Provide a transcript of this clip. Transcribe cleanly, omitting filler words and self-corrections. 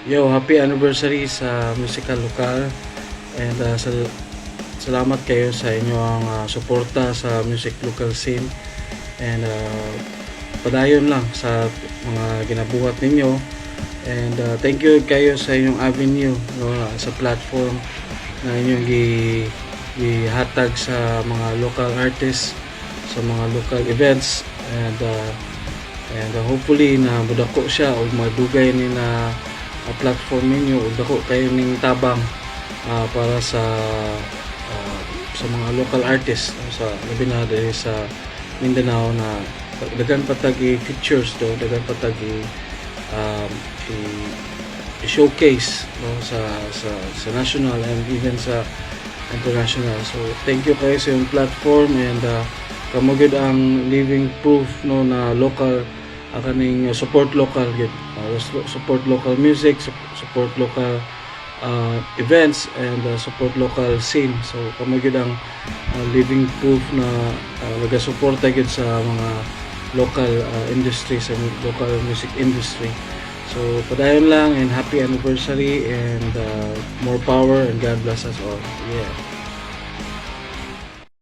Yo, happy anniversary sa Musical Lokal and salamat kayo sa inyong suporta sa music local scene and padayon lang sa mga ginabuhat ninyo and thank you kayo sa inyong avenue no, sa platform na inyong gihatag sa mga local artists sa mga local events and hopefully na budako siya o madugay ni na platform ninyo o dako kayo ning tabang para sa mga local artists sa labi na dahil sa Mindanao na dagan patag i-features do dagan patag i-showcase no, sa national and even sa international. So thank you kayo sa yung platform and kamo gid ang living proof no na local kaning support local gid support local music, support local events and support local scene. So kamo gid ang living proof na nagasuporta gid sa mga local industry sa local music industry. So padayon lang and happy anniversary and more power and God bless us all. Yeah.